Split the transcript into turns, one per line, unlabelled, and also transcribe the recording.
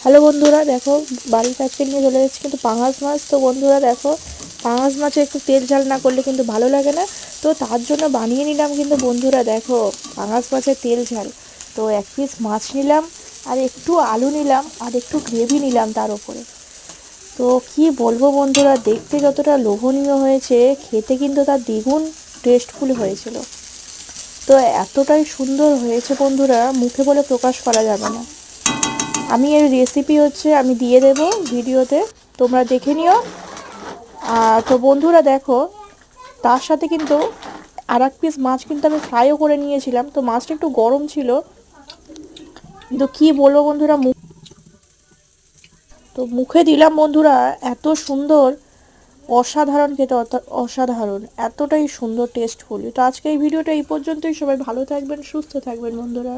Hello বন্ধুরা, দেখো বাড়ির কাছে নিয়ে চলে যাচ্ছি কিন্তু পাঙাশ মাছ। তো বন্ধুরা দেখো, পাঙাশ মাছে একটু তেল ঝাল না করলে কিন্তু ভালো লাগে না। তো তার জন্য বানিয়ে নিলাম কিন্তু বন্ধুরা দেখো পাঙাশ মাছের তেল ঝাল। তো এক পিস মাছ নিলাম, আর একটু আলু নিলাম, আর একটু গ্রেভি নিলাম তার উপরে। তো কি বলবো বন্ধুরা, দেখতে যতটা লোভনীয় হয়েছে, খেতে কিন্তু তার দ্বিগুণ টেস্টফুল হয়েছিল। তো এতটাই সুন্দর হয়েছে বন্ধুরা, মুখে বলে প্রকাশ করা যাবে না। আমি এর রেসিপি আমি দিয়ে দেব ভিডিওতে, তোমরা দেখে নিও। আর তো বন্ধুরা দেখো, তার সাথে কিন্তু আর এক পিস মাছ কিন্তু আমি ফ্রাইও করে নিয়েছিলাম। তো মাছটা একটু গরম ছিল, কিন্তু কি বলবো বন্ধুরা, তো মুখে দিলাম বন্ধুরা, এত সুন্দর, অসাধারণ খেতে, অসাধারণ, এতটাই সুন্দর টেস্টফুল। তো আজকে এই ভিডিওটা এই পর্যন্তই। সবাই ভালো থাকবেন, সুস্থ থাকবেন বন্ধুরা।